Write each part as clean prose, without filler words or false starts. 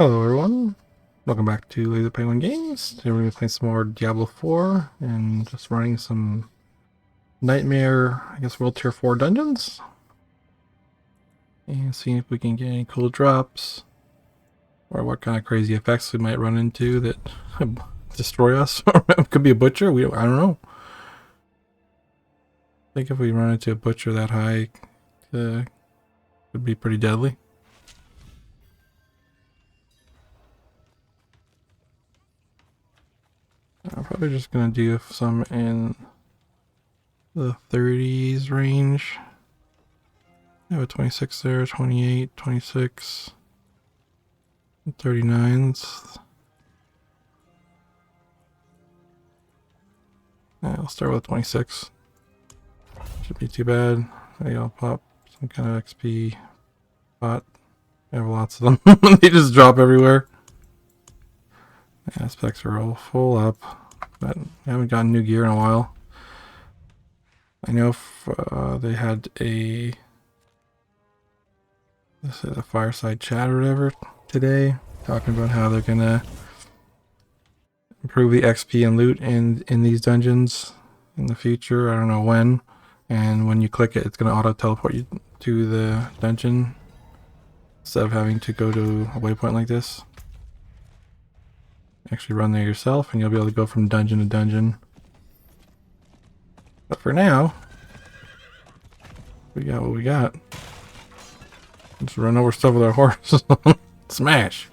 Hello everyone, welcome back to Laser Penguin Games. Today we're going to be playing some more Diablo 4 and just running some Nightmare, I guess World Tier 4 dungeons. And seeing if we can get any cool drops. Or what kind of crazy effects we might run into that destroy us. It could be a butcher, I don't know. I think if we run into a butcher that high, it would be pretty deadly. I'm probably just going to do some in the 30s range. I have a 26 there, 28, 26, 39s. Yeah, I'll start with 26. Should be too bad. Maybe I'll pop some kind of XP pot. I have lots of them. They just drop everywhere. Yeah, specs are all full up, but I haven't gotten new gear in a while. I know if they had a fireside chat or whatever today, talking about how they're gonna improve the XP and loot in these dungeons in the future. I don't know when, and when you click it, it's gonna auto teleport you to the dungeon instead of having to go to a waypoint like this. Actually run there yourself and you'll be able to go from dungeon to dungeon. But for now, we got what we got. Let's run over stuff with our horse. Smash.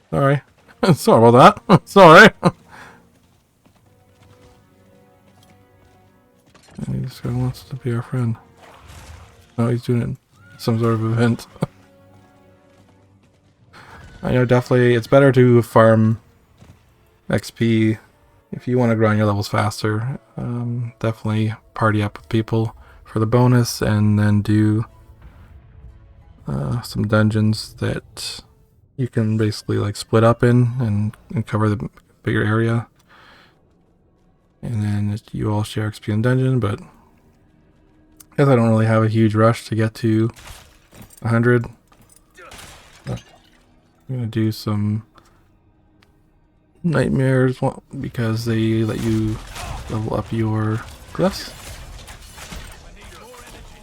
Sorry. Sorry about that. Sorry. And this guy wants to be our friend. No, he's doing it. Some sort of event. I know definitely it's better to farm XP if you want to grind your levels faster. Definitely party up with people for the bonus and then do some dungeons that you can basically like split up in and cover the bigger area. And then you all share XP in dungeon, but I guess I don't really have a huge rush to get to 100. I'm gonna do some nightmares because they let you level up your glyphs,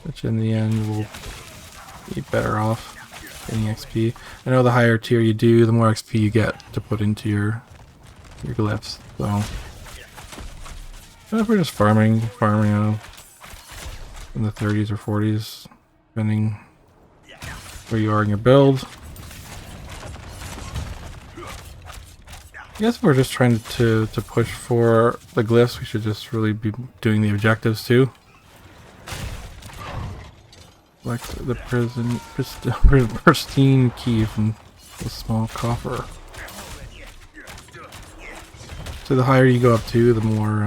which in the end will be better off getting XP. I know the higher tier you do, the more XP you get to put into your glyphs. So if we're just farming in the 30s or 40s, depending where you are in your build. I guess if we're just trying to push for the glyphs, we should just really be doing the objectives too. Like the pristine key from the small coffer. So the higher you go up to, the more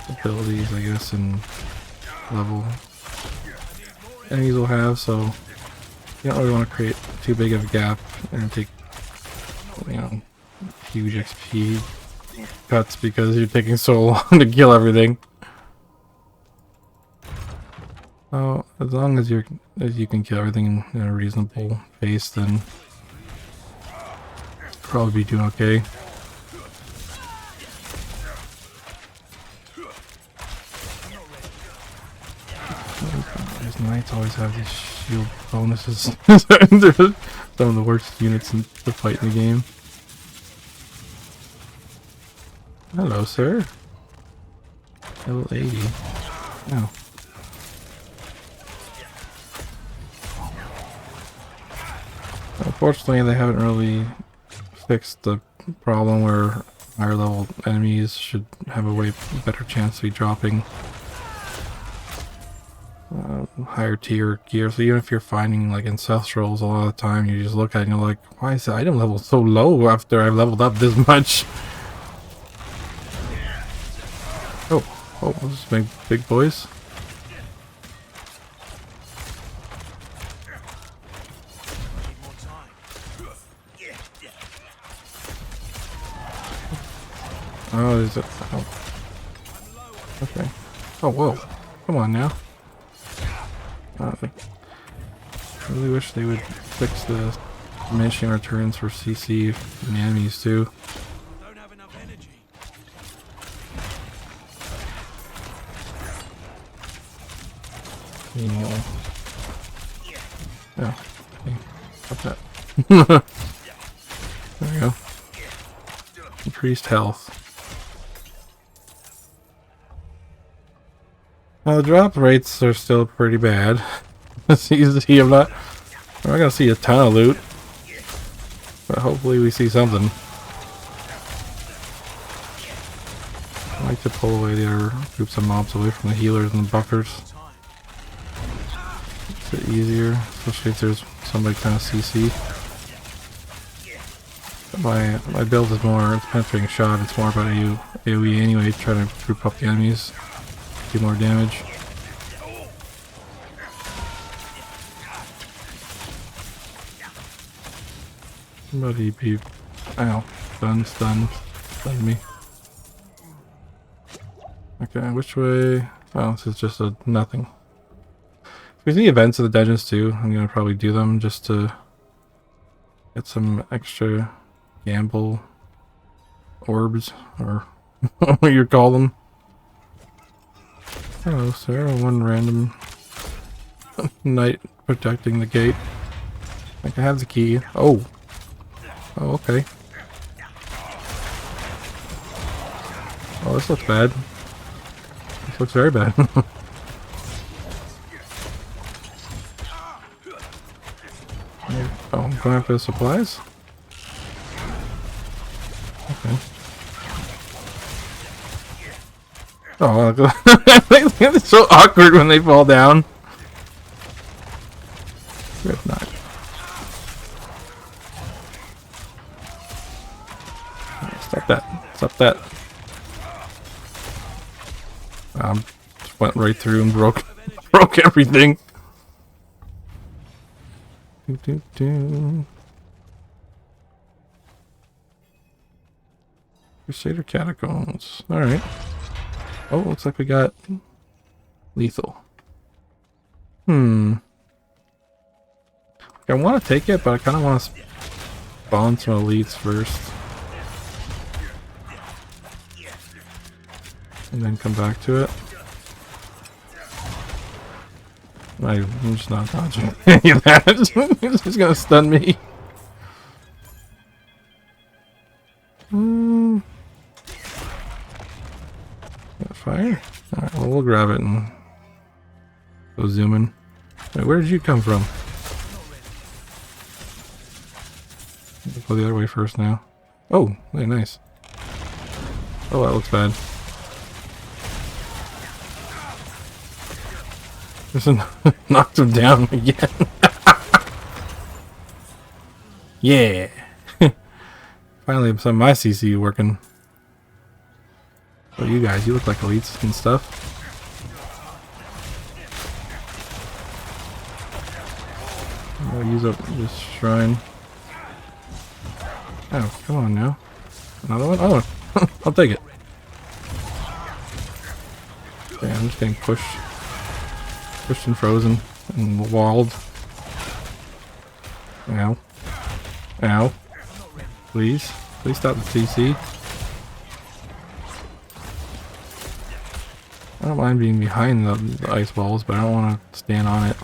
abilities, I guess, and level enemies will have. So you don't really want to create too big of a gap and take, you know, huge XP cuts because you're taking so long to kill everything. Oh, as long as you can kill everything in a reasonable pace, then probably be doing okay. These knights always have these shield bonuses. They're some of the worst units to fight in the game. Hello, sir. Level 80. Oh. Unfortunately, they haven't really fixed the problem where higher level enemies should have a way better chance to be dropping higher tier gear. So even if you're finding like ancestrals, a lot of the time you just look at it and you're like, why is the item level so low after I've leveled up this much? Oh, those big boys. Oh, is it? Oh. Okay. Oh, whoa. Come on now. really wish they would fix the diminishing returns for CC in the enemies too. Don't have enough energy. Yeah. Okay. Stop that. There we go. Increased health. Now the drop rates are still pretty bad. I'm not gonna see a ton of loot, but hopefully we see something. I like to pull away the other groups of mobs away from the healers and the buffers. Makes it easier, especially if there's somebody kind of CC. My build is more, it's penetrating shot, it's more about AoE anyway, trying to group up the enemies, do more damage. Somebody be, ow, stunned me. Okay, which way? Oh, this is just a nothing. There's the events of the dungeons too. I'm gonna probably do them just to get some extra gamble orbs, or what you call them. Hello, sir. One random knight protecting the gate. Like I have the key. Oh. Oh, okay. Oh, this looks bad. This looks very bad. Oh, I'm going after the supplies? Okay. Oh, it's so awkward when they fall down. Good night. Stop that. Stop that. Just went right through and broke everything. Crusader Catacombs. Alright. Oh, looks like we got lethal. I want to take it, but I kind of want to spawn some elites first. And then come back to it. I'm just not dodging any of that. It's just gonna stun me. Got fire? Alright, well, we'll grab it and go zooming. Wait, where did you come from? We'll go the other way first now. Oh, very nice. Oh, that looks bad. Just knocked him down again. Yeah. Finally, some of my CC working. Oh, you guys, you look like elites and stuff. I'll use up this shrine. Oh, come on now. Another one? Oh, I'll take it. Okay, I'm just getting pushed and frozen and walled. Ow. Ow. Please. Please stop the CC. I don't mind being behind the ice walls, but I don't want to stand on it.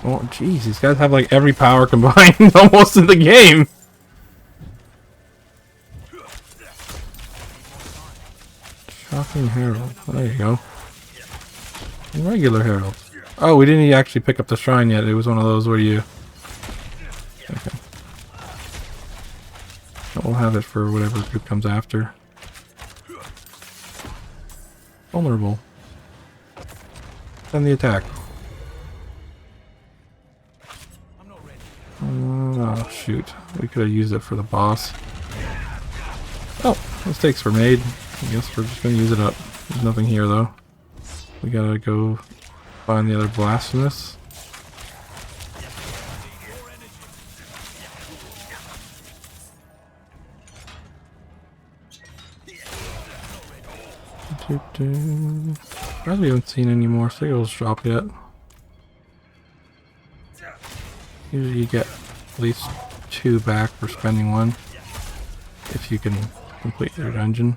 Oh, jeez, these guys have like every power combined almost in the game. Shocking Herald. There you go. And regular Herald. Oh, we didn't actually pick up the shrine yet. It was one of those where you... Okay. We'll have it for whatever group comes after. Vulnerable. Send the attack. Oh, shoot. We could have used it for the boss. Oh, mistakes were made. I guess we're just going to use it up. There's nothing here, though. We gotta go find the other blasphemous. surprised we haven't seen any more Sigils drop yet. Usually you get at least 2 back for spending 1. If you can complete your dungeon.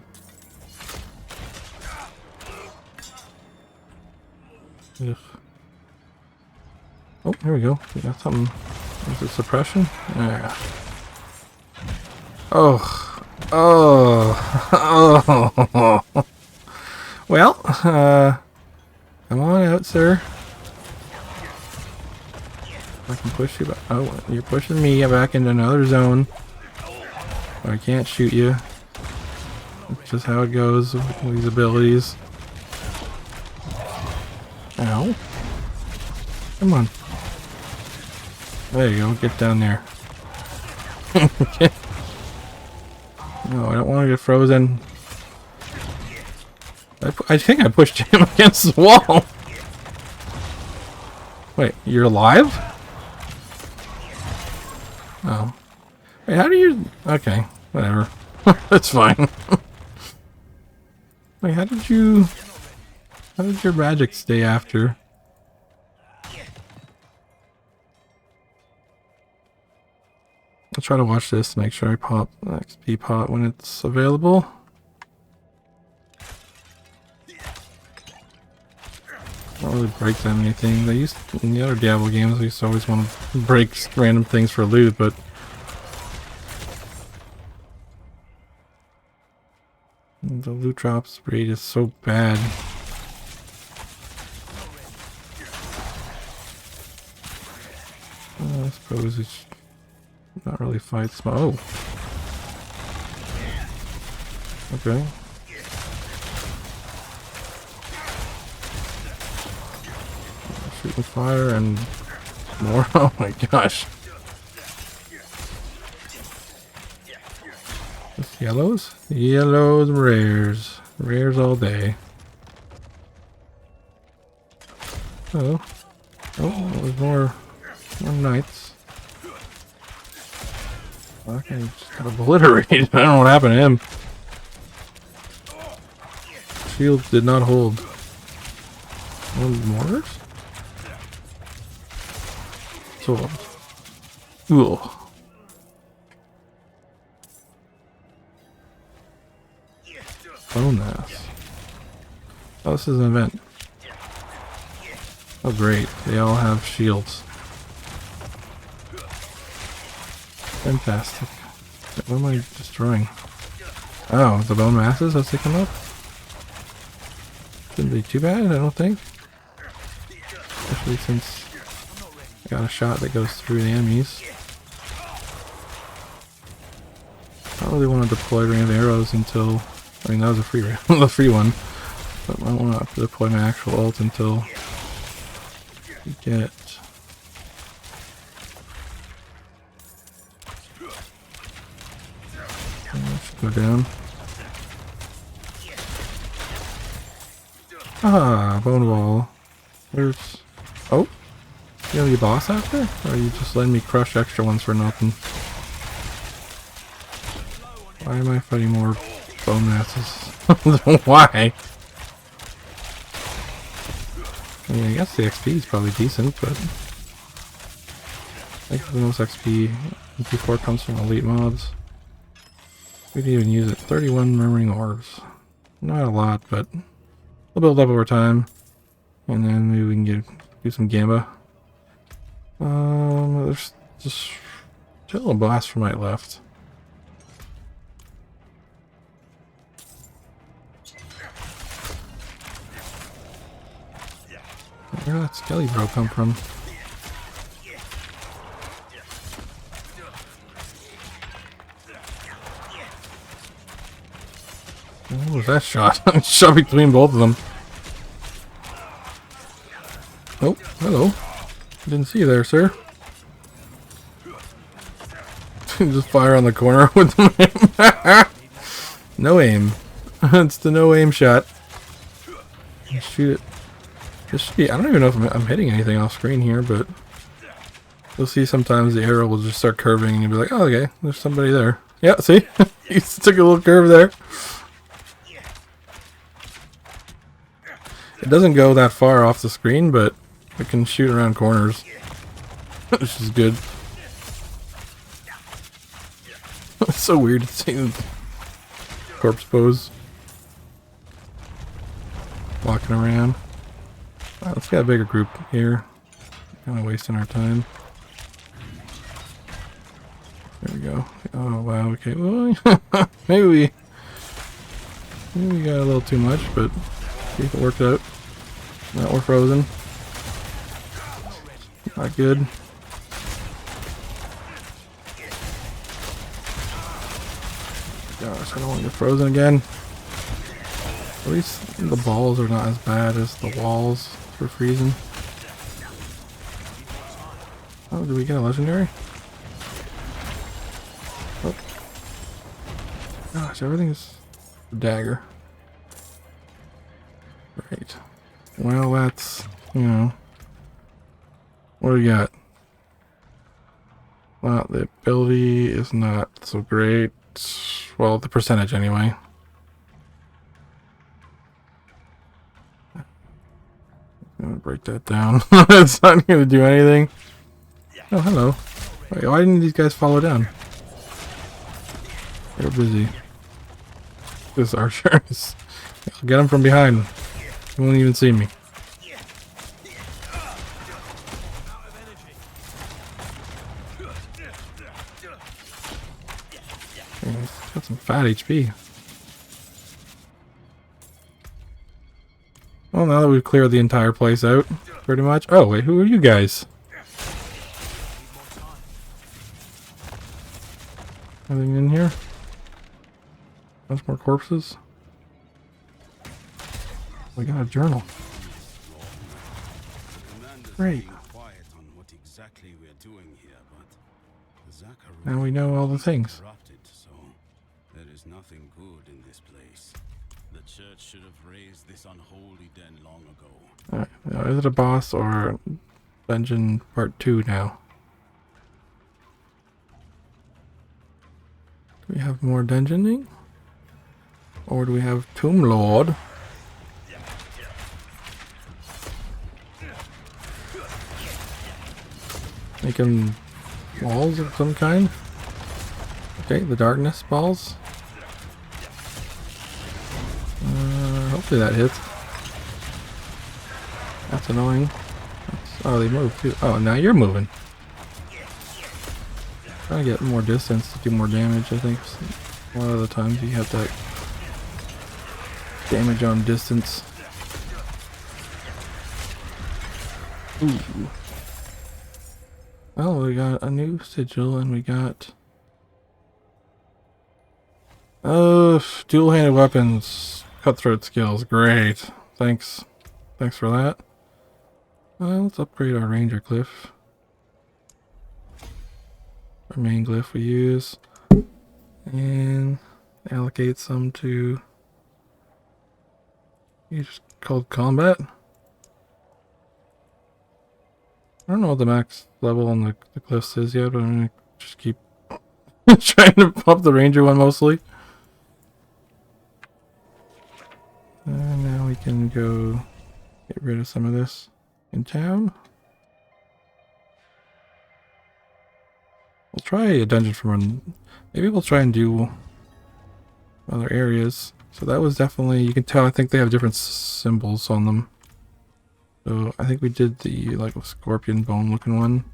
Ugh. Oh, here we go. We got something. Is it suppression? Yeah. Oh. Oh. Oh. Well, come on out, sir. I can push you back. Oh, you're pushing me back into another zone. I can't shoot you. That's just how it goes with these abilities. Ow. Come on. There you go, get down there. Okay. No, I don't want to get frozen. I think I pushed him against the wall. Wait, you're alive? Oh. Wait, how do you... Okay, whatever. That's fine. Wait, how did you... How did your magic stay after? I'll try to watch this to make sure I pop XP pot when it's available. Don't really break that many things. I used in the other Diablo games. I used to always want to break random things for loot, but the loot drops rate is so bad. I suppose it's not really fight small. Oh, okay. Shooting fire and more. Oh my gosh. Just yellows? Yellows, rares. Rares all day. Oh. Oh, there's more knights. Okay, just got obliterated. I don't know what happened to him. Shields did not hold. Mortars? So, ooh. Bone ass. Oh, this is an event. Oh, great. They all have shields. Fantastic. What am I destroying? Oh, the bone masses as they come up? Shouldn't be too bad, I don't think. Especially since I got a shot that goes through the enemies. I don't really want to deploy random arrows until... I mean, that was a free the free one. But I don't want to deploy my actual ult until we get... Go down. Ah, bone wall. There's... Oh! You have your boss after? Or are you just letting me crush extra ones for nothing? Why am I fighting more bone masses? Why? I mean, I guess the XP is probably decent, but... I think the most XP before comes from elite mobs. We didn't even use it. 31 murmuring orbs. Not a lot, but we'll build up over time. And then maybe we can do some Gamba. There's just still a Blasphemite left. Where did that Skelly Bro come from? What was that shot? Shot between both of them. Oh, hello. Didn't see you there, sir. Just fire on the corner with the no aim. It's the no aim shot. Shoot it. This should be, I don't even know if I'm hitting anything off screen here, but you'll see sometimes the arrow will just start curving and you'll be like, oh, okay, there's somebody there. Yeah, see? He took a little curve there. It doesn't go that far off the screen, but it can shoot around corners, which is good. It's so weird to see the corpse pose walking around. Alright, let's get a bigger group here. Kind of wasting our time. There we go. Oh wow. Okay. Well, maybe we got a little too much, but see if it worked out. Now we're frozen. Not good. Gosh, I don't want to get frozen again. At least the balls are not as bad as the walls for freezing. Oh, did we get a legendary? Oh. Gosh, everything is a dagger. Right. Well, that's, you know. What do we got? Well, the ability is not so great. Well, the percentage anyway. I'm gonna break that down. It's not gonna do anything. Oh, hello. Wait, why didn't these guys follow down? They're busy. This archer is... I'll get him from behind. He won't even see me. He's got some fat HP. Well, now that we've cleared the entire place out, pretty much. Oh, wait, who are you guys? Anything in here? Bunch more corpses. We got a journal. Great. Now we know all the things. There is nothing good in this place. The church should have raised this unholy den long ago. Alright, now is it a boss or dungeon part 2 now? Do we have more dungeoning? Or do we have Tomb Lord? Making walls of some kind? Okay, the darkness balls. Hopefully that hits. That's annoying. Oh, they moved too. Oh, now you're moving. Trying to get more distance to do more damage, I think. A lot of the times you have that damage on distance. Ooh. Well, we got a new sigil and we got... dual-handed weapons. Cutthroat skills. Great. Thanks. Thanks for that. Let's upgrade our ranger glyph. Our main glyph we use. And allocate some to... It's called combat. I don't know what the max level on the glyphs is yet, but I'm gonna just keep trying to pump the ranger one mostly. And now we can go get rid of some of this in town. We'll try a dungeon from maybe we'll try and do other areas. So that was definitely, you can tell, I think they have different symbols on them. So I think we did the like scorpion bone looking one.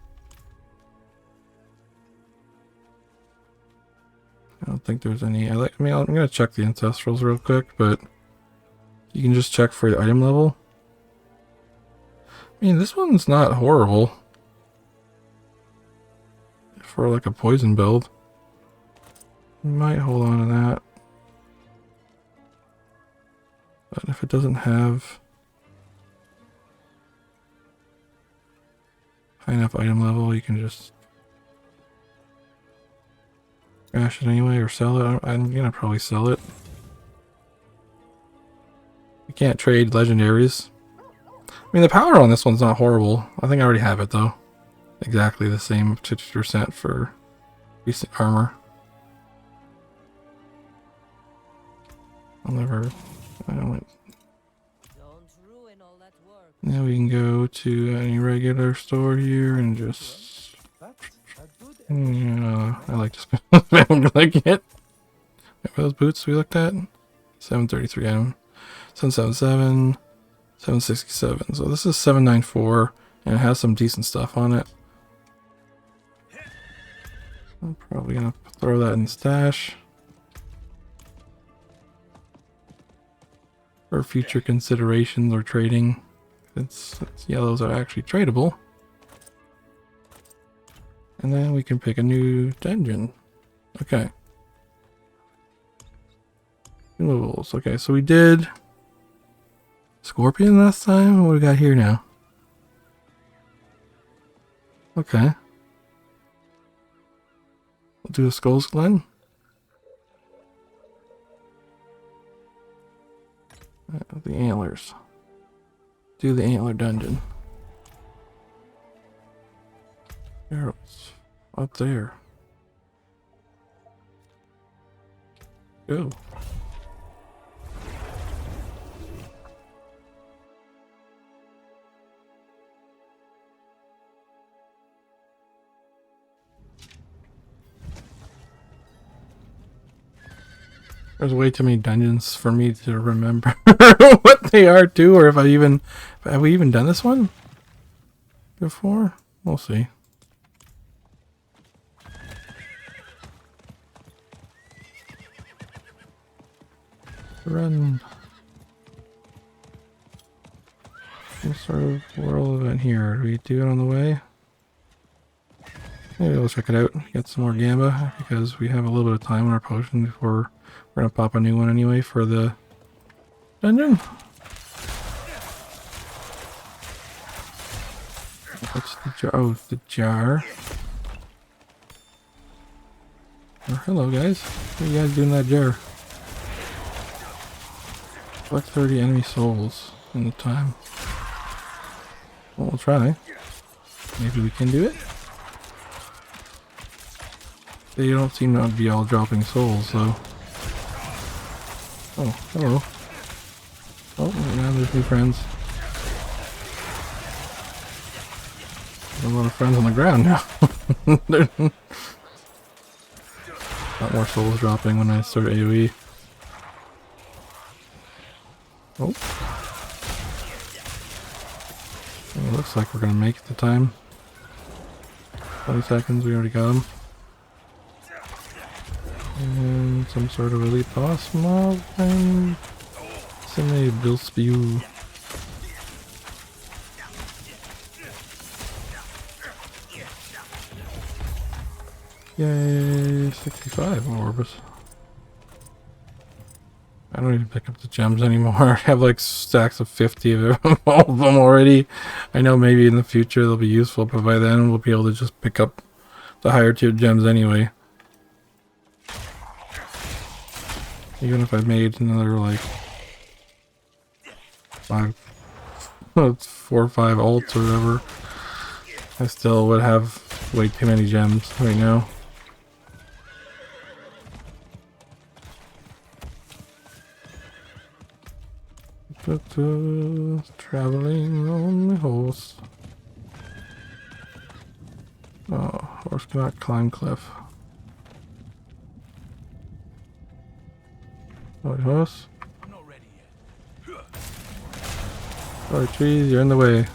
I don't think there's any. I mean, I'm gonna check the ancestrals real quick, but you can just check for the item level. I mean, this one's not horrible for like a poison build. We might hold on to that, but if it doesn't have high enough item level, you can just crash it anyway or sell it. I'm gonna probably sell it. You can't trade legendaries. I mean, the power on this one's not horrible. I think I already have it though. Exactly the same 50% for recent armor. I don't Now we can go to any regular store here and just... Yeah, I like to spend it. What those boots we looked at? 733 item. 777. 767. So this is 794 and it has some decent stuff on it. I'm probably gonna throw that in stash for future considerations or trading. It's yellows are actually tradable. And then we can pick a new dungeon. Okay. Removals. Okay, so we did Scorpion last time. What do we got here now? Okay. We'll do a Skulls Glen. The antlers. Do the antler dungeon. Arrows. Up there. Go. There's way too many dungeons for me to remember what they are too, or if I even... Have we even done this one before? We'll see. Run. Some sort of world event here. Do we do it on the way? Maybe we'll check it out. Get some more Gamba because we have a little bit of time on our potion before we're gonna pop a new one anyway for the dungeon. What's the jar? Oh, the jar. Oh, hello guys. What are you guys doing in that jar? Collect 30 enemy souls in the time. Well, we'll try. Maybe we can do it. They don't seem to be all dropping souls, though. Oh, hello. Oh, now there's new friends. There's a lot of friends on the ground now. A lot more souls dropping when I start AoE. Oh. It looks like we're gonna make it the time. 20 seconds, we already got him. And some sort of elite boss mob thing. Somebody built spew. Yay, 65 orbs. I don't even pick up the gems anymore. I have like stacks of 50 of all of them already. I know maybe in the future they'll be useful, but by then we'll be able to just pick up the higher tier gems anyway. Even if I made another like 4 or 5 alts or whatever, I still would have way too many gems right now. Traveling on the horse. Oh, horse cannot climb cliff. Sorry, horse. I'm not ready yet. Sorry, trees, you're in the way.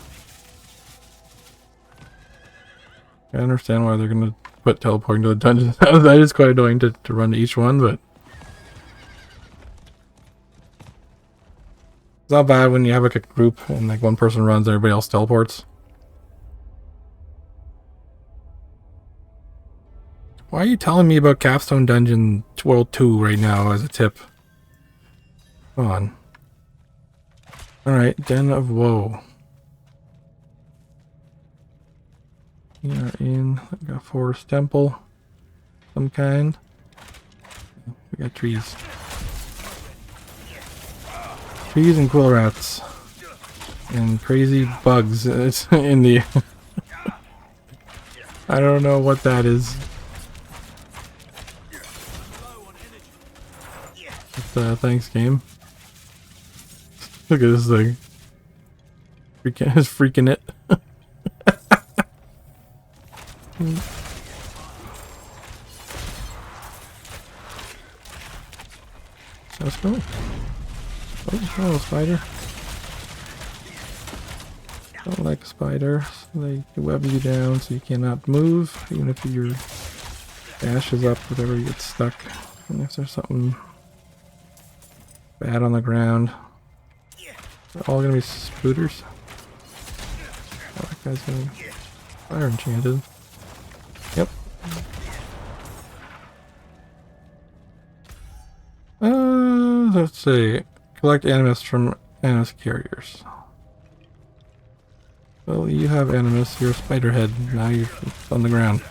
I understand why they're gonna put teleporting to the dungeons. That is quite annoying to run to each one, but it's not bad when you have like a group and like one person runs and everybody else teleports. Why are you telling me about Capstone Dungeon World 2 right now as a tip? Come on. Alright, Den of Woe. We are in like a forest temple. Some kind. We got trees. Trees and quill rats. And crazy bugs in the... I don't know what that is. Thanks game. Look at this thing. freaking it. Let's go. Oh, spider. Don't like spiders. They web you down so you cannot move, even if your dash is up, whatever, you get stuck. And if there's something bad on the ground, they're all gonna be spooters. Oh, that guy's gonna be fire enchanted. Yep. Let's see. Collect animus from animus carriers. Well, you have animus, you're a spider head, now you're on the ground.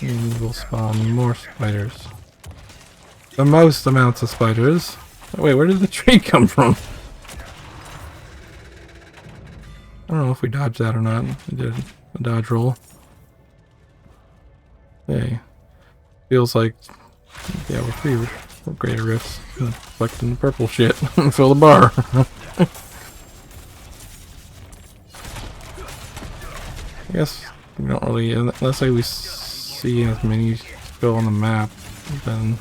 And we'll spawn more spiders. The most amounts of spiders. Oh, wait, where did the tree come from? I don't know if we dodged that or not. We did a dodge roll. Hey. Feels like Diablo 3 with greater rifts. Collecting the purple shit. Fill the bar. I guess we don't really, unless we see as many fill on the map, then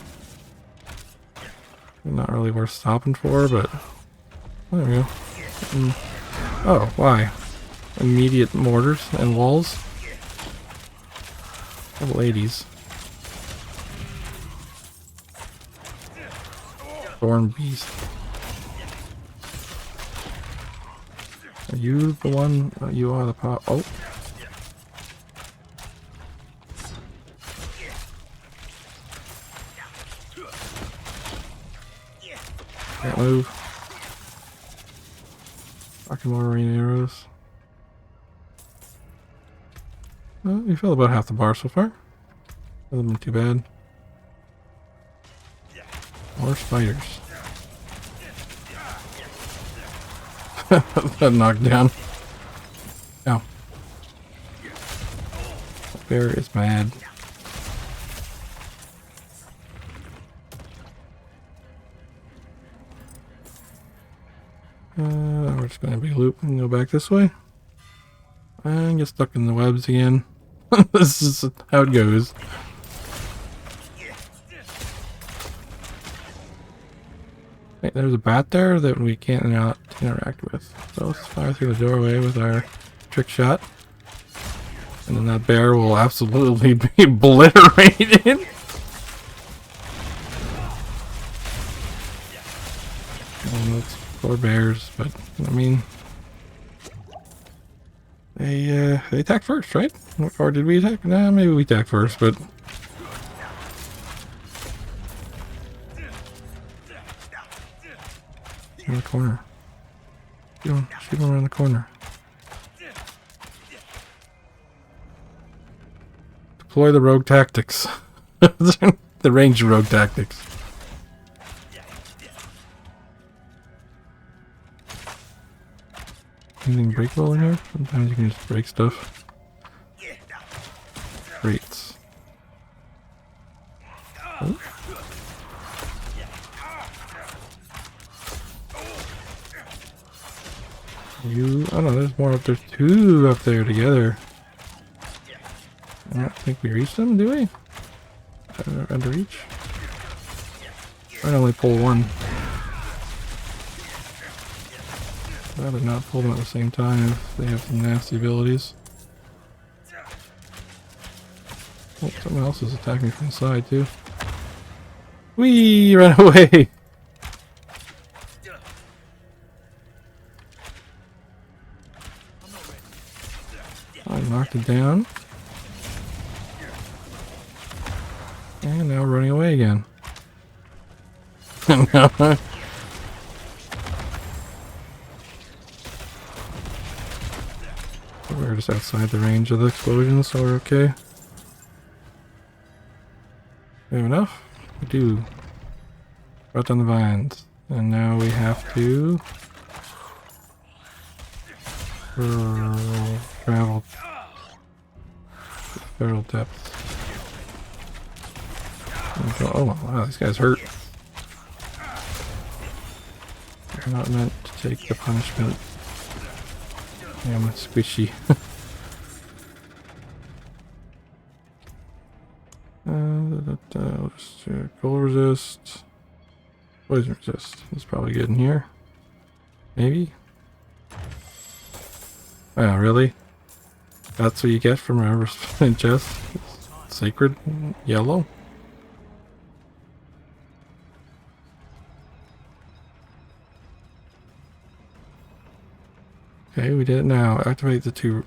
not really worth stopping for, but there we go. Oh, why? Immediate mortars and walls? Oh, ladies. Thorn beast. Are you the one? You are the pop. Oh. Can't move. Fucking more rain arrows. Well, you fell about half the bar so far. Hasn't been too bad. More spiders. That knocked down. Ow. Bear is mad. We're just going to be loop and go back this way. And get stuck in the webs again. This is how it goes. Wait, there's a bat there that we can't interact with. So let's fire through the doorway with our trick shot. And then that bear will absolutely be obliterated. That's poor bears, but I mean, they attacked first, right? Or did we attack? Nah, maybe we attacked first, but in the corner. Shoot him around the corner. Deploy the rogue tactics. The ranged rogue tactics. Anything breakable in here? Sometimes you can just break stuff. Crates. Oh. I don't know, there's more up there. Two up there together. I don't think we reached them, do we? Under reach? I'd only pull one. I'd rather not pull them at the same time if they have some nasty abilities. Oh, someone else is attacking me from the side too. Whee! Run away! I knocked it down. And now running away again. We're just outside the range of the explosion, so we're okay. We have enough? We do. Brought down the vines. And now we have to travel feral depths. Oh wow, these guys hurt. I'm not meant to take the punishment. Damn, squishy. Cold resist. Poison resist. It's probably good in here. Maybe? Oh, really? That's what you get from a resplendent chest? Sacred yellow? Okay, we did it now. Activate the two...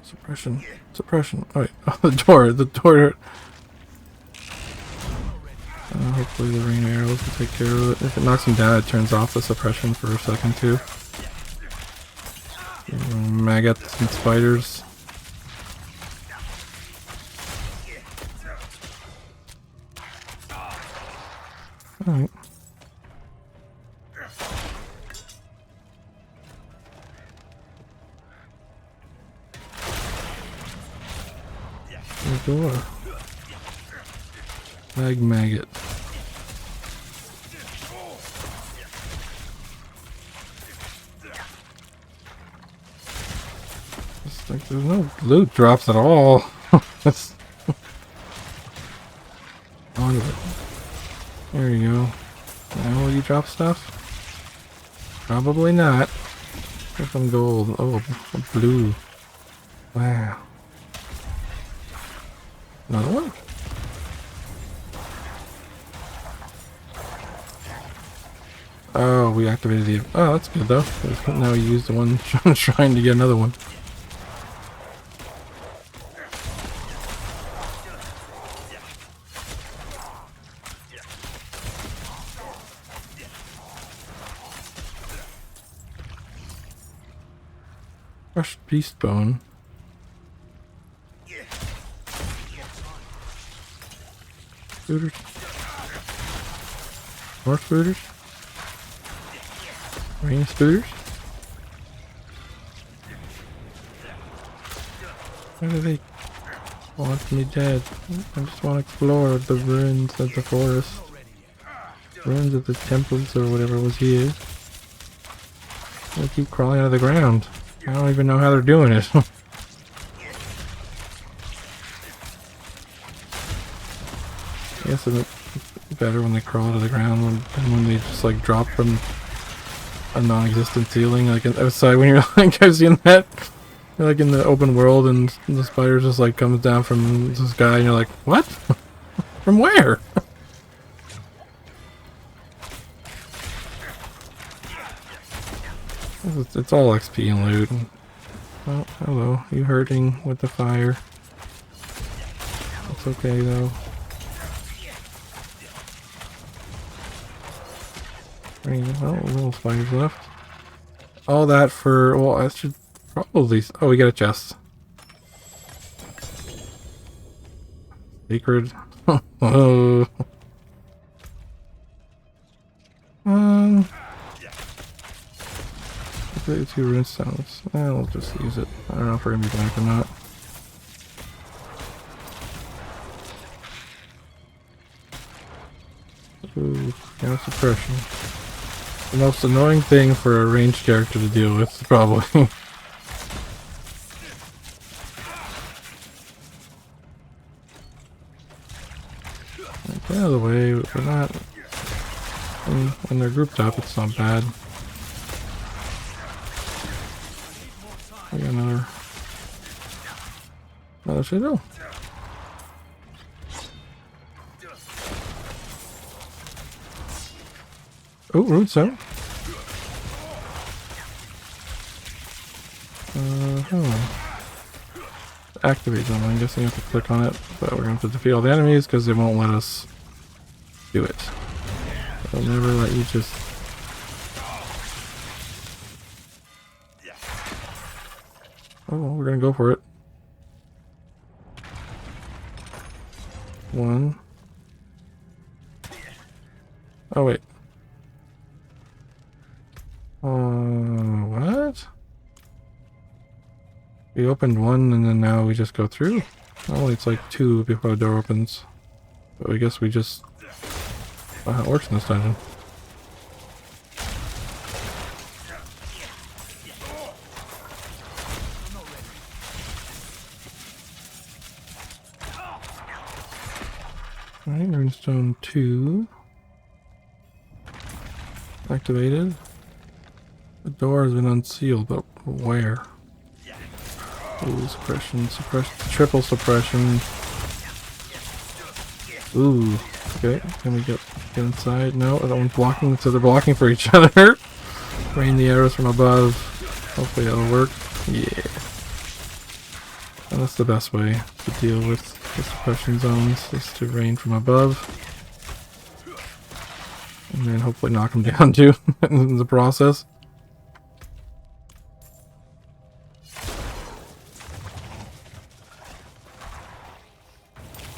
Suppression. Suppression. Oh, wait. Oh, the door. The door. Hopefully the rain arrows will take care of it. If it knocks him down, it turns off the suppression for a second too. Maggots and spiders. Alright. The door. Maggot. It's like there's no loot drops at all. That's on it. There you go. Now will you drop stuff? Probably not. There's some gold. Oh, blue. Wow. Another one? Oh, we activated the... Oh, that's good though. Now we use the one trying to get another one. Crushed beast bone. Spooters. More spooters. Rain spooters. Why do they want me dead? I just want to explore the ruins of the forest. Ruins of the temples or whatever was here. They keep crawling out of the ground. I don't even know how they're doing it. I guess it's better when they crawl out of the ground than when they just like drop from a non-existent ceiling, like outside. When you're like, I've seen that, you're like in the open world and the spider just like comes down from the sky and you're like, what? From where? It's all XP and loot. Oh, hello. You hurting with the fire. It's okay though. Well, little spiders left. All that for... Well, I should probably... Oh, we got a chest. Sacred. Oh. Two rune stones. I'll just use it. I don't know if we're gonna be back or not. Ooh, no suppression. The most annoying thing for a ranged character to deal with, probably. Get out of the way, we're not... When they're grouped up, it's not bad. I got another shadow. Oh, rune stone. Activate them. I'm guessing you have to click on it, but we're going to have to defeat all the enemies because they won't let us do it. They'll never let you just... Oh, we're going to go for it. One. Oh, wait. What? We opened one and then now we just go through? Normally it's like two before the door opens. But I guess we just... Wow, how it works in this dungeon. Alright, Runestone 2. Activated. The door has been unsealed, but where? Ooh, suppression, triple suppression. Ooh, okay, can we get inside? No, that one's blocking, so they're blocking for each other. Rain the arrows from above. Hopefully that'll work. Yeah. And that's the best way to deal with the suppression zones, is to rain from above. And then hopefully knock them down too in the process.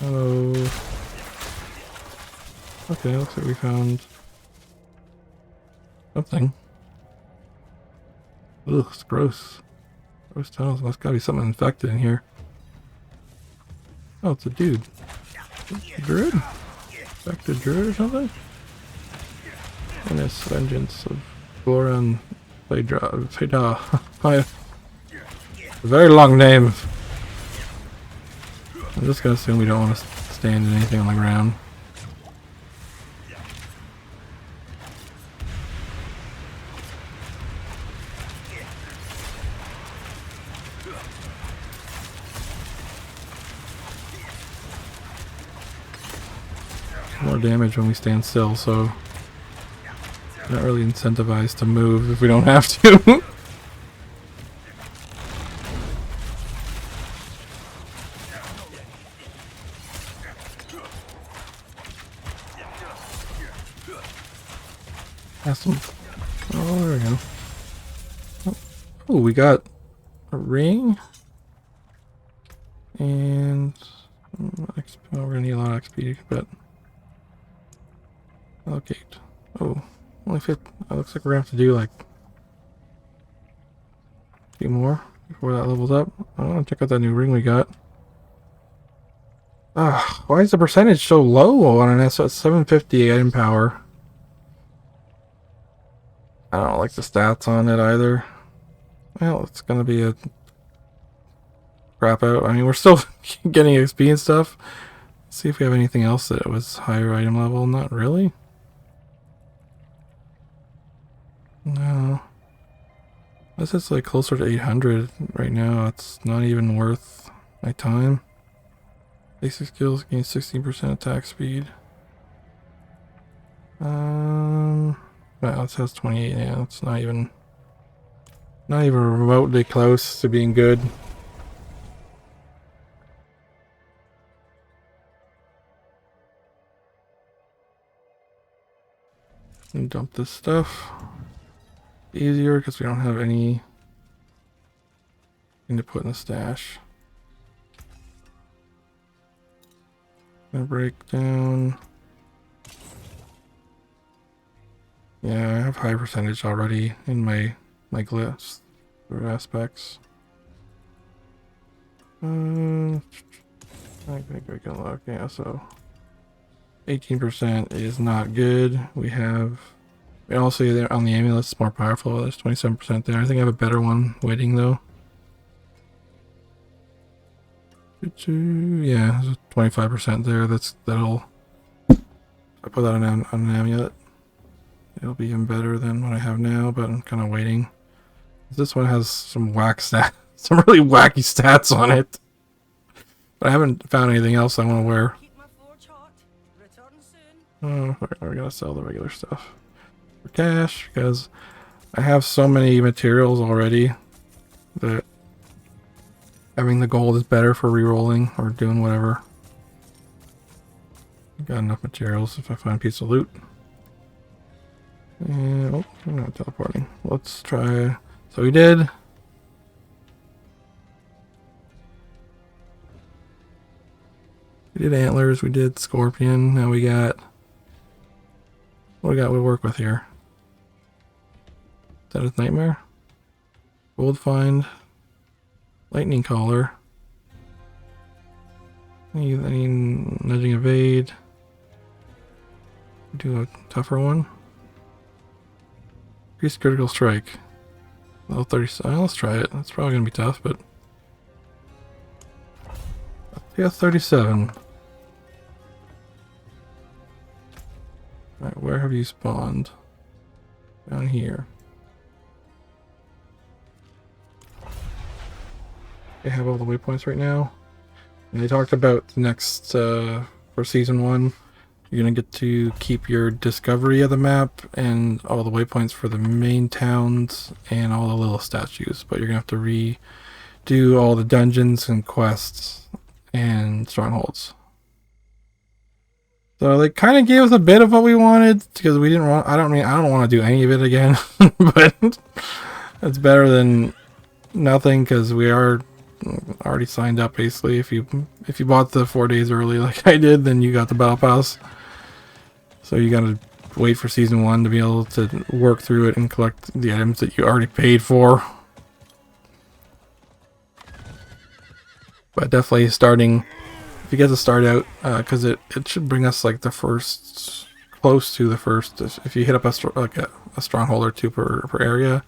Hello. Okay, looks like we found something. Ugh, it's gross. Gross tunnels. There's gotta be something infected in here. Oh, it's a dude. A druid? Infected druid or something? And this vengeance of Goran Feda. A very long name. I'm just gonna assume we don't want to stand in anything on the ground. More damage when we stand still, so not really incentivized to move if we don't have to. Awesome. Oh, there we go. Oh, we got a ring. And XP. Oh, we're gonna need a lot of XP, but allocate. Oh, only 50. It looks like we're gonna have to do like a few more before that levels up. I want to check out that new ring we got. Ah, why is the percentage so low on an S? So it's 750 item power. I don't like the stats on it either. Well, it's gonna be a crap out. I mean, we're still getting XP and stuff. Let's see if we have anything else that was higher item level. Not really. No. This is like closer to 800 right now. It's not even worth my time. Basic skills gain 16% attack speed. Well, it says 28. Yeah, it's not even remotely close to being good. And dump this stuff. Easier because we don't have any thing to put in the stash. Gonna break down. Yeah, I have high percentage already in my glyphs or aspects. I think we can look. Yeah, so 18% is not good. We also there on the amulet, it's more powerful. There's 27% there. I think I have a better one waiting though. Yeah, there's 25% there. That'll. I put that on an amulet. It'll be even better than what I have now, but I'm kind of waiting. This one has some whack stats, some really wacky stats on it. But I haven't found anything else I want to wear. Oh, we're gonna sell the regular stuff for cash because I have so many materials already that having the gold is better for re-rolling or doing whatever. Got enough materials if I find a piece of loot. And, oh, we're not teleporting. Let's try. So we did. We did antlers. We did scorpion. Now we got. What we got to work with here? Is that a nightmare? Gold find. Lightning collar. Any nudging evade. Do a tougher one. Increase critical strike. Level 37. Let's try it. That's probably gonna be tough, but yeah, 37. Alright, where have you spawned? Down here. They have all the waypoints right now. And they talked about the next, for season 1, you're gonna get to keep your discovery of the map and all the waypoints for the main towns and all the little statues. But you're gonna have to redo all the dungeons and quests and strongholds. So they kind of gave us a bit of what we wanted because we didn't want. I don't want to do any of it again, but it's better than nothing because we are already signed up. Basically, if you bought the 4 days early like I did, then you got the battle pass. So you gotta wait for season 1 to be able to work through it and collect the items that you already paid for. But definitely starting. If you get to start out, because it should bring us like the first, close to the first. If you hit up a stronghold or 2 per area,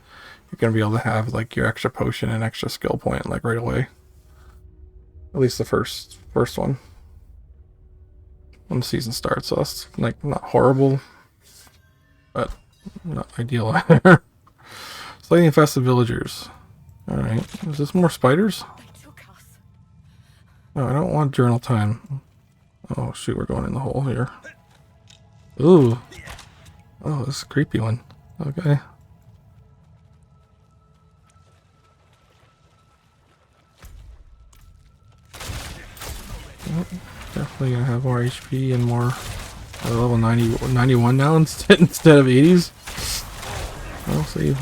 you're gonna be able to have like your extra potion and extra skill point like right away. At least the first one when the season starts. So that's like not horrible, but not ideal either. Slightly infested villagers. All right, is this more spiders? No, I don't want journal time. Oh shoot, we're going in the hole here. Ooh. Oh, this is a creepy one. Okay. Oh, definitely gonna have more HP and more level 91 now instead of 80s. We'll see.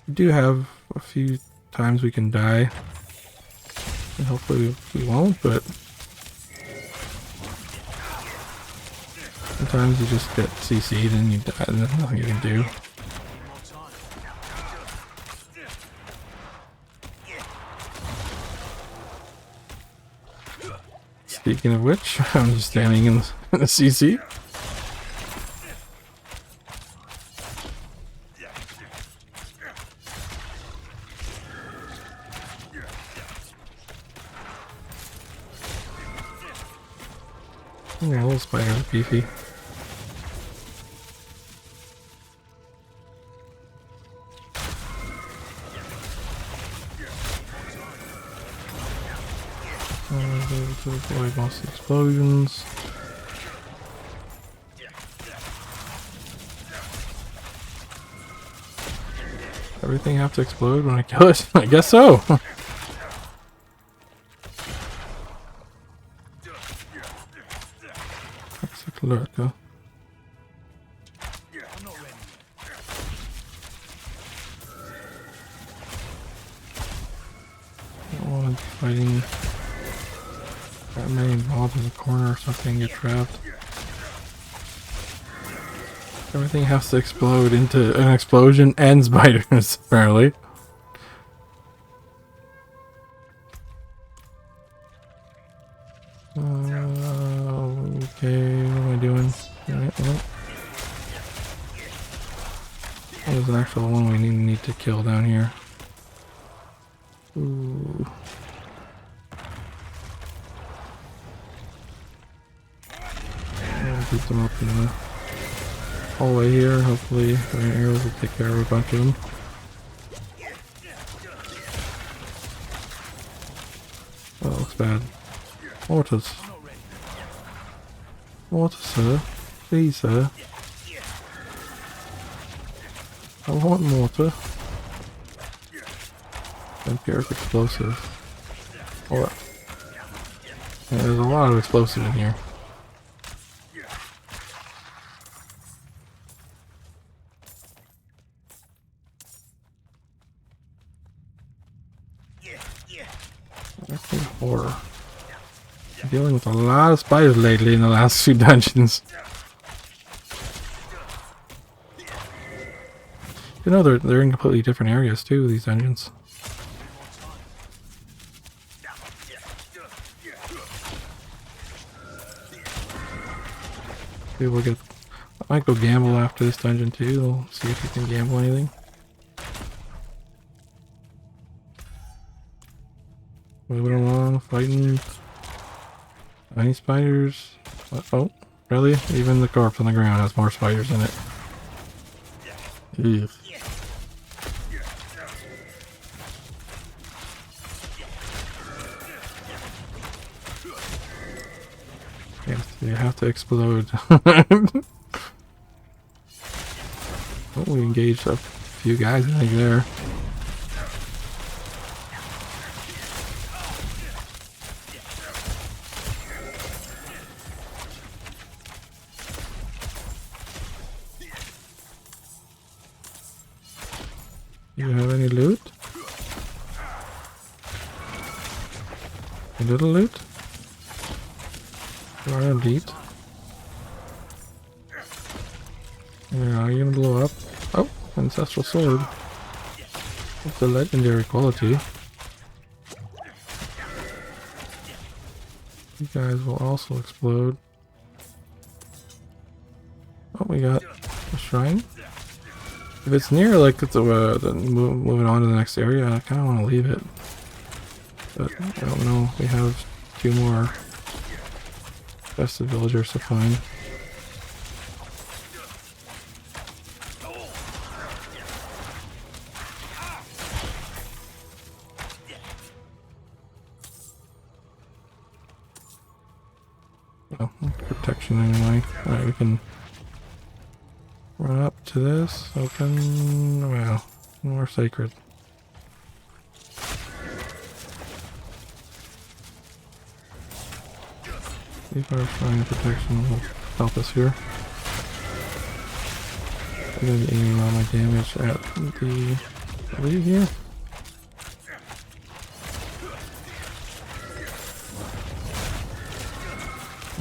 We do have a few times we can die. And hopefully we won't, but sometimes you just get CC'd and you die and there's nothing you can do. Speaking of which, I'm just standing in the CC. Yeah, little spiders are beefy. To avoid most explosions. Everything have to explode when I kill it? I guess so. Toxic lurker. I don't want to be fighting that many mobs in the corner or something and get trapped. Everything has to explode into an explosion and spiders, apparently. Okay, what am I doing? There's an actual one we need to kill down here. Ooh. I'll keep them up in the hallway here. Hopefully, the arrows will take care of a bunch of them. Oh, that looks bad. Mortars. Mortar, sir. Please, sir. I want mortar. Vampiric explosive. Oh, yeah, there's a lot of explosive in here. That's a horror. I'm dealing with a lot of spiders lately in the last few dungeons. You know, they're in completely different areas too, these dungeons. Maybe we'll get. I might go gamble after this dungeon too. We'll see if we can gamble anything. Moving along, fighting. Tiny spiders. Oh. Really? Even the corpse on the ground has more spiders in it. Ugh. Yes, you have to explode. Oh, we engaged a few guys, I think, there. Do you have any loot? A little loot? You are elite. Yeah, are you gonna blow up? Oh, ancestral sword. It's a legendary quality. You guys will also explode. Oh, we got a shrine. If it's near, like, it's moving on to the next area, I kind of want to leave it. But I don't know. We have 2 more festive villagers to find. Oh, protection anyway. Alright, we can run up to this. Open. Wow. More sacred. See if our shrine protection will help us here. I'm going to be aiming all my damage at the lead here.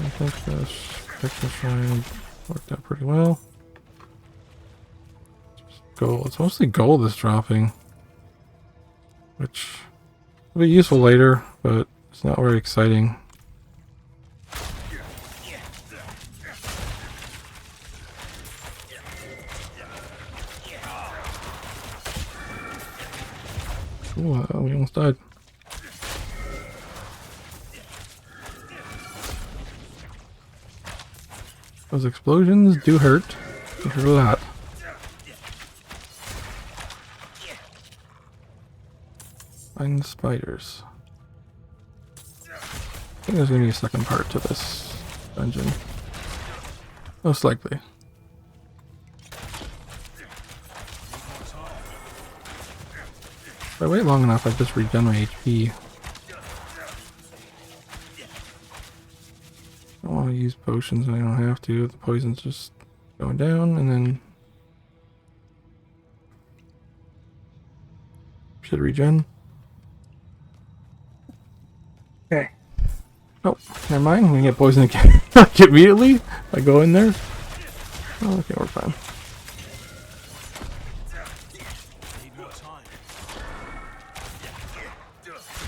I think this protection shrine worked out pretty well. Just gold. It's mostly gold that's dropping, which will be useful later, but it's not very exciting. Ooh, we almost died. Those explosions do hurt. They hurt a lot. Find the spiders. I think there's gonna be a second part to this dungeon. Most likely. If I wait long enough, I just regen my HP. I don't want to use potions when I don't have to. The poison's just going down, and then should regen. Okay. Oh, never mind. I'm gonna get poisoned again like immediately if I go in there. Oh, okay, we're fine.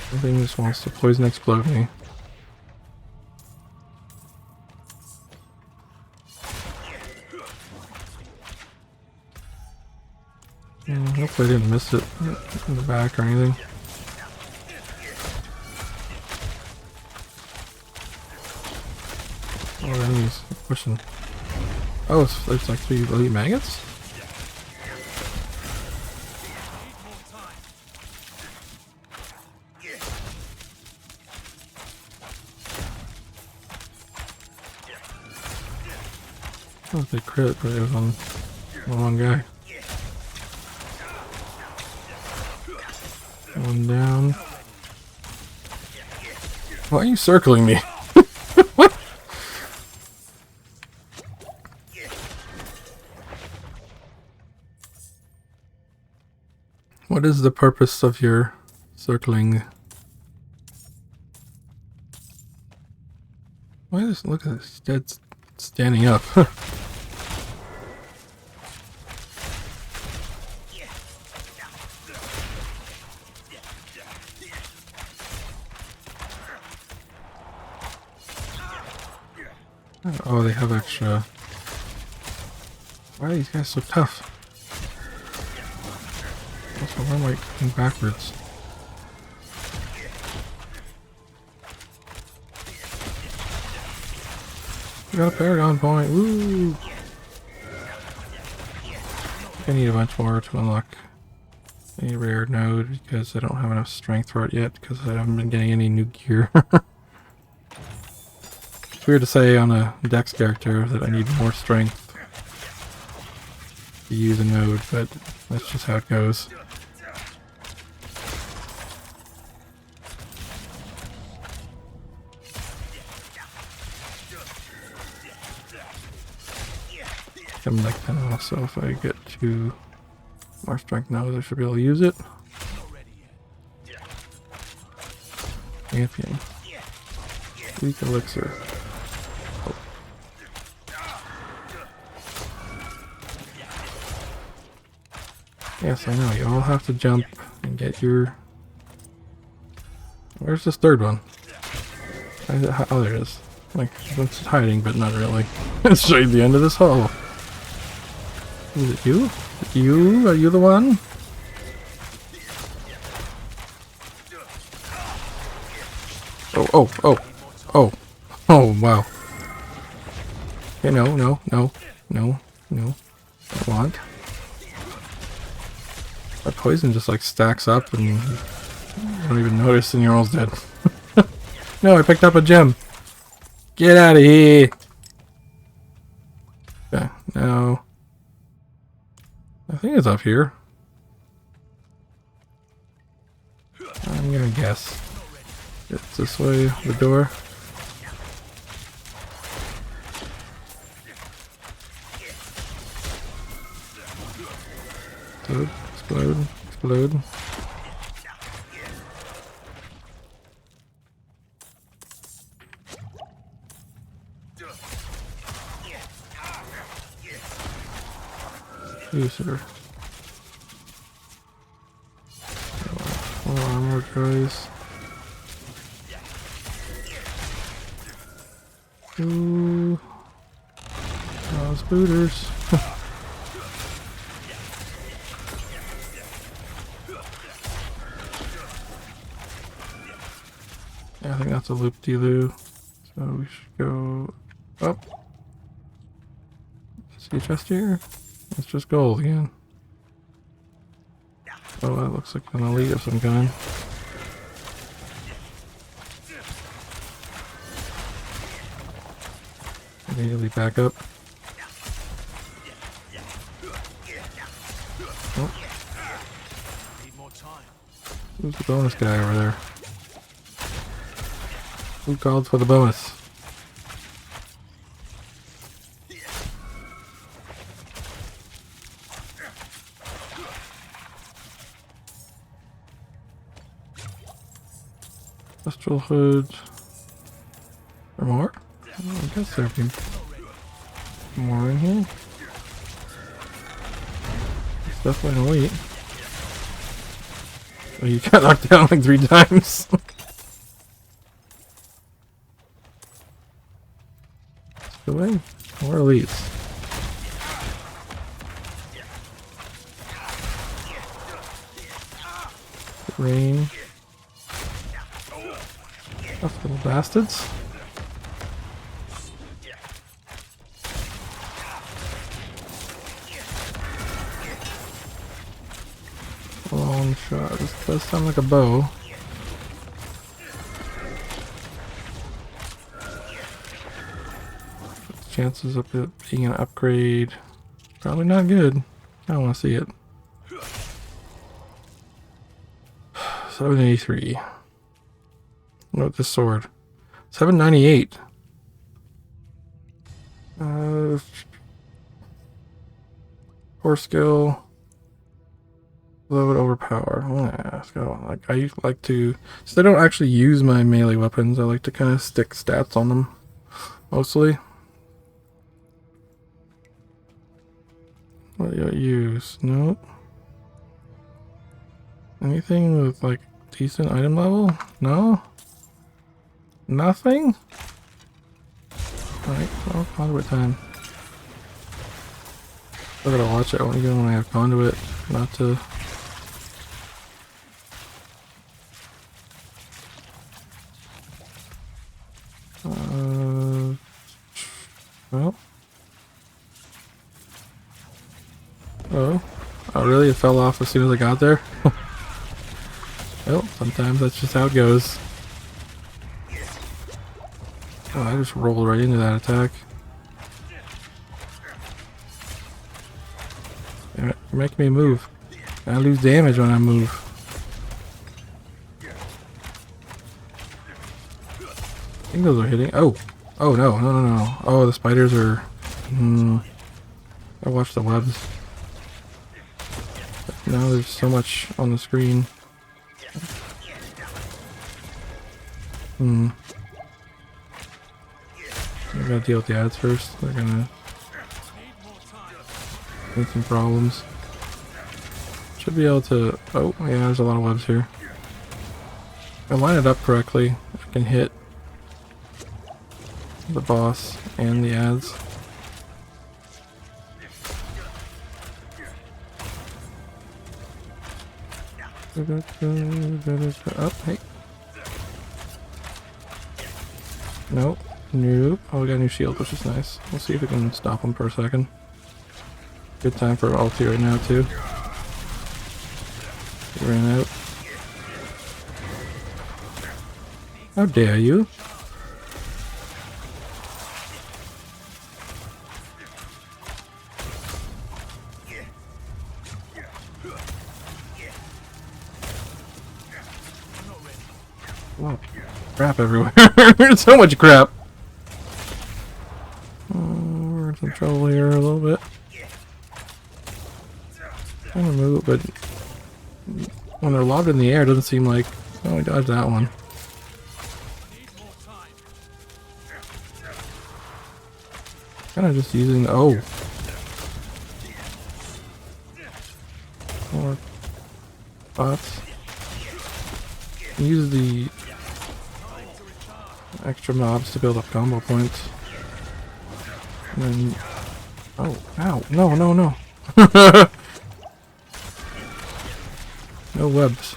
Something just wants to poison explode me. Hopefully I didn't miss it in the back or anything. Oh, the enemies are pushing. Oh, there's like 3 elite maggots? That was a crit, but it was on one guy. One down. Why are you circling me? What? What is the purpose of your circling? Why does look at this dead standing up? Oh, they have extra. Why are these guys so tough? Also, why am I going backwards? I got a Paragon point. Woo! I need a bunch more to unlock a rare node because I don't have enough strength for it yet because I haven't been getting any new gear. It's weird to say on a Dex character that I need more strength to use a node, but that's just how it goes. I'm like 10 off, so if I get 2 more strength nodes, I should be able to use it. Champion. Weak elixir. Oh. Yes, I know. You all have to jump and get your... Where's this third one? Oh, there it is. Like, it's hiding, but not really. It's straight at the end of this hall. Is it you? Is it you? Are you the one? Oh, wow. Okay, no. I want. That poison just like stacks up and you don't even notice and you're almost dead. No, I picked up a gem. Get out of here. Okay, now I think it's up here. I'm gonna guess. It's this way, the door. Explode. User. More armor guys. Ooh. Those booters. Yeah, I think that's a loop-de-loo. So we should go up. See a chest here? It's just gold again. Oh, that looks like an elite of some kind. Immediately back up. Oh. Who's the bonus guy over there? Who called for the bonus? Astral hood. Or more? Oh, I guess there'd be more in here. It's definitely an elite. Oh, you got knocked down like 3 times. Go away. More elites. Rain. Tough little bastards. Long shot. This does sound like a bow. Chances of it being an upgrade. Probably not good. I don't want to see it. 783. What this sword? 798. Core skill. Load overpower. Like I like to, since I don't actually use my melee weapons, I like to kind of stick stats on them mostly. What do I use? Nope. Anything with like decent item level? No? Nothing? Alright, well, conduit time. I gotta watch it even when I have conduit, not to... Well. Oh. Oh, really? It fell off as soon as I got there? Well, sometimes that's just how it goes. Oh, I just rolled right into that attack. You're making me move. I lose damage when I move. I think those are hitting. Oh! Oh, no, no, no, no. Oh, the spiders are... I watched the webs. But now there's so much on the screen. I gotta deal with the ads first. They're gonna make some problems. Should be able to... Oh, yeah, there's a lot of webs here. If I line it up correctly, I can hit the boss and the ads. Up, hey. Nope. Nope. Oh, we got a new shield, which is nice. We'll see if we can stop him for a second. Good time for ulti right now, too. He ran out. How dare you? Oh, crap everywhere. So much crap. We're in some trouble here a little bit. Trying to move, but when they're lobbed in the air, it doesn't seem like... Oh, I dodged that one. Kind of just using... Oh! More bots. Use the extra mobs to build up combo points. And then... Oh, ow! No, no, no! No webs.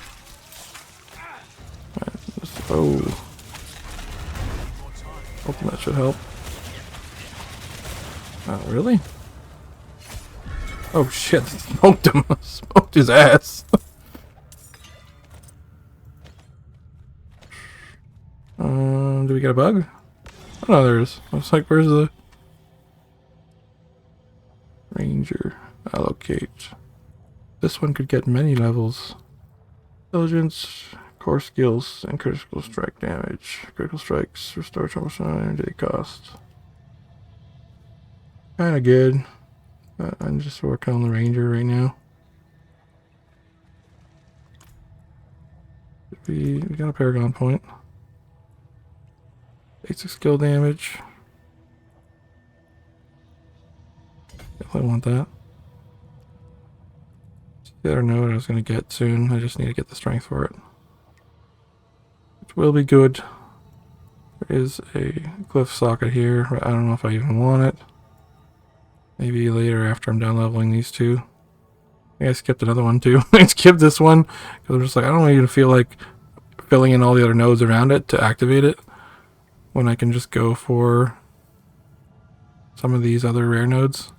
Right, oh. Hoping that should help. Oh, really? Oh shit, smoked him. Smoked his ass. Do we get a bug? Oh no, there is. I was like, where's the... Ranger. Allocate. This one could get many levels. Intelligence, core skills, and critical strike damage. Critical strikes restore troublesome energy cost. Kinda good. But I'm just working on the Ranger right now. We got a Paragon point. Basic skill damage. Definitely want that. The other node I was going to get soon. I just need to get the strength for it. Which will be good. There is a glyph socket here, but I don't know if I even want it. Maybe later after I'm done leveling these two. I think I skipped another one too. I skipped this one because I'm just like, I don't even feel like filling in all the other nodes around it to activate it when I can just go for some of these other rare nodes.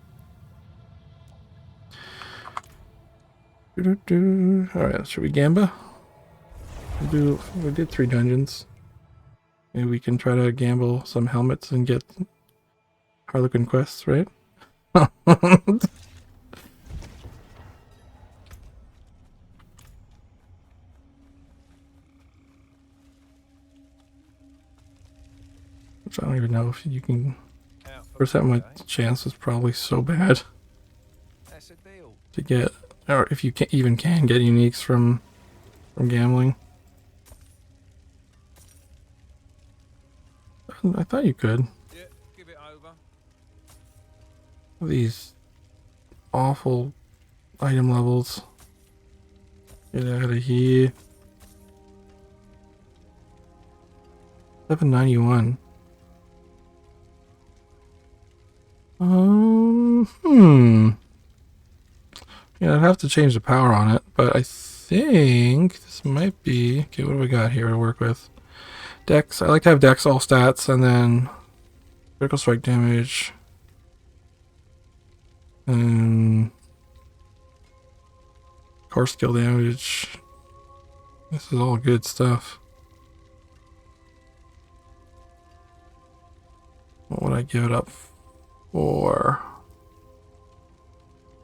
Alright, should we gamba? We did 3 dungeons. Maybe we can try to gamble some helmets and get Harlequin quests, right? Which I don't even know if you can... First time my chance was probably so bad to get... Or if you can, even can get uniques from gambling. I thought you could. Yeah, give it over. These awful item levels. Get out of here. 791. Yeah, I'd have to change the power on it, but I think this might be... Okay, what do we got here to work with? Dex. I like to have Dex all stats, and then critical strike damage, Core skill damage. This is all good stuff. What would I give it up for?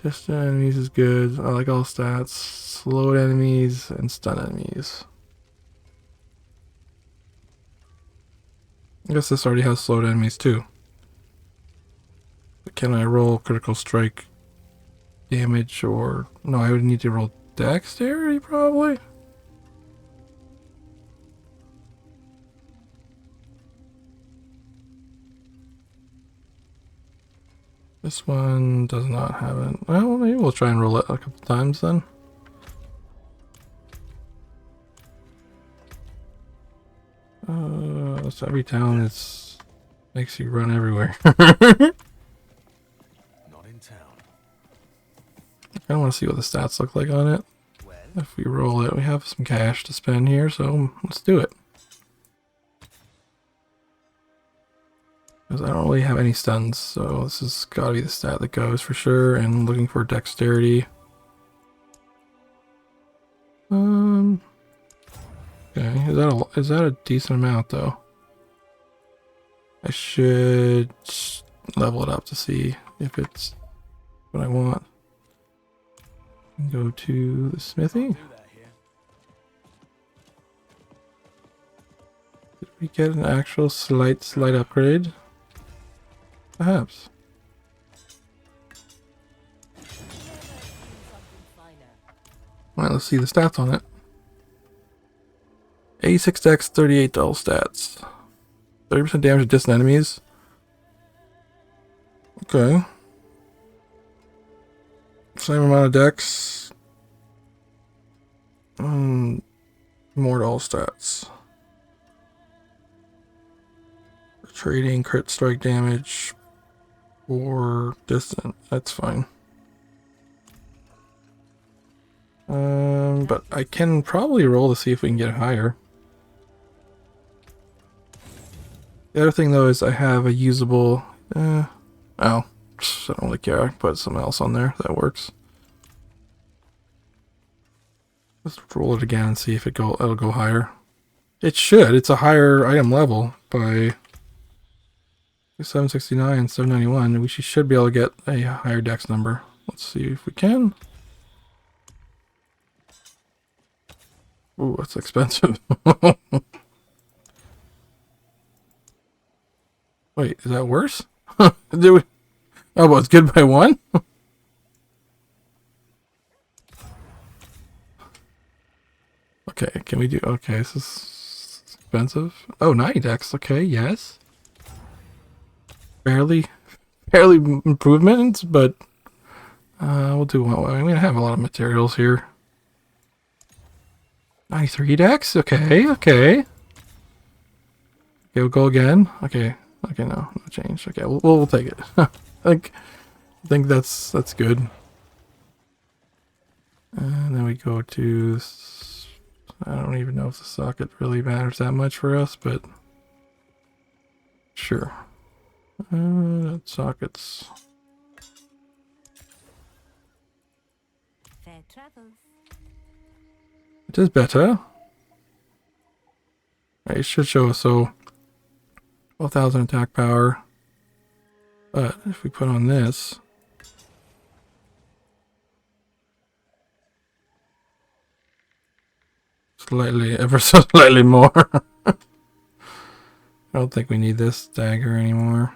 Distant enemies is good. I like all stats. Slowed enemies and stun enemies. I guess this already has slowed enemies too. But can I roll critical strike damage or... No, I would need to roll dexterity probably? This one does not have it. Well, maybe we'll try and roll it a couple times then. So every town makes you run everywhere. Not in town. I want to see what the stats look like on it. Well, If we roll it, we have some cash to spend here, so let's do it. Because I don't really have any stuns, so this has got to be the stat that goes for sure. And looking for dexterity. Okay, is that a decent amount though? I should level it up to see if it's what I want. Go to the smithy. do that here. Did we get an actual slight upgrade? Perhaps. Alright, let's see the stats on it. 86 dex, 38 dull stats. 30% damage to distant enemies. Okay. Same amount of dex. More dull stats. Trading crit strike damage or distant. That's fine. But I can probably roll to see if we can get it higher. The other thing though is I have a usable, I don't really care. I can put something else on there that works. Let's roll it again and see if it'll go higher. It should. It's a higher item level by 769, 791. We should be able to get a higher dex number. Let's see if we can. Ooh, that's expensive. Wait, is that worse? Did we? Oh, well, it's good by one? Okay, can we do... Okay, this is expensive. Oh, 90 dex. Okay, yes. Barely improvements, but we'll do one. I'm going to have a lot of materials here. 93 dex? Okay. Okay, we'll go again. Okay, no change. Okay, we'll take it. I think that's good. And then we go to... I don't even know if the socket really matters that much for us, but sure. Sockets. Fair travels. It is better. It should show us, so 12,000 attack power. But if we put on this, ever so slightly more. I don't think we need this dagger anymore.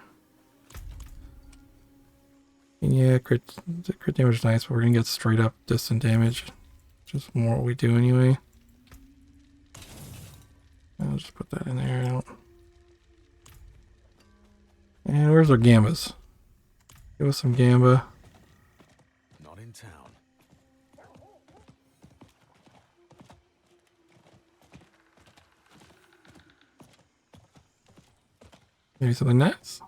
And yeah, crit damage is nice, but we're gonna get straight up distant damage. Just more what we do anyway. I'll just put that in there. And where's our gambas? Give us some gamba. Not in town. Maybe something nice.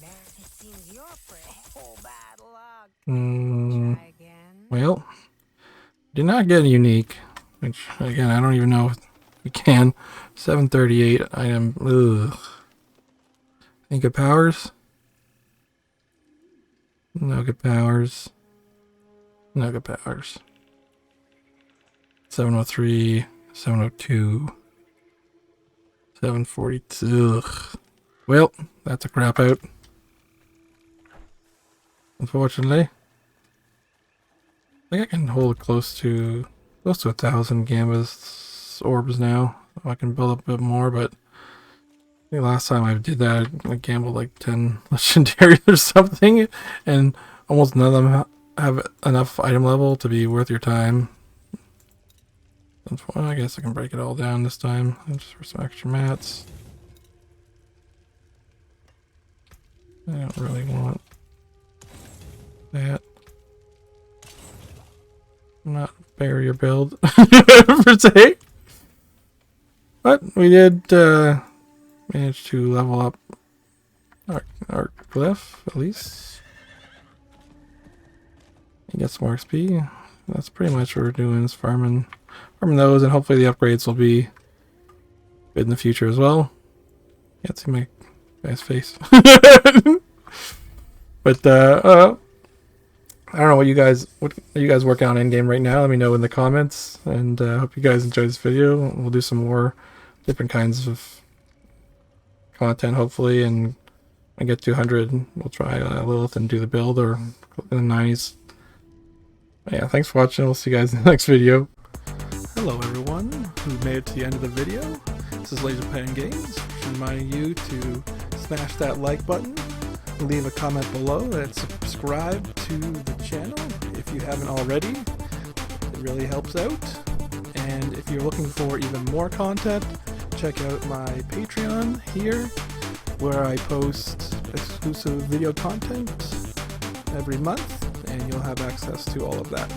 It seems you're pretty. Oh, bad luck. Try again. Well, did not get a unique, which again I don't even know if we can. 738 item. Ugh. Any good powers? No good powers. No good powers. 703, 702, 742. Ugh. Well, that's a crap out. Unfortunately. I think I can hold close to 1,000 Gambas orbs now. I can build up a bit more, but I think last time I did that, I gambled like 10 legendaries or something, and almost none of them have enough item level to be worth your time. I guess I can break it all down this time, just for some extra mats. I don't really want that. Not barrier build per se, but we did manage to level up our glyph at least and get some more XP. That's pretty much what we're doing, is farming those, and hopefully the upgrades will be good in the future as well. Can't see my guy's face. But I don't know what are you guys working on in game right now. Let me know in the comments, and hope you guys enjoyed this video. We'll do some more different kinds of content hopefully, and when I get to 100 we'll try Lilith and do the build, or in the 90s. But yeah, thanks for watching. We'll see you guys in the next video. Hello everyone who made it to the end of the video. This is LaserPan Games, just reminding you to smash that like button, leave a comment below, and subscribe to the channel if you haven't already. It really helps out. And if you're looking for even more content, check out my Patreon here, where I post exclusive video content every month, and you'll have access to all of that.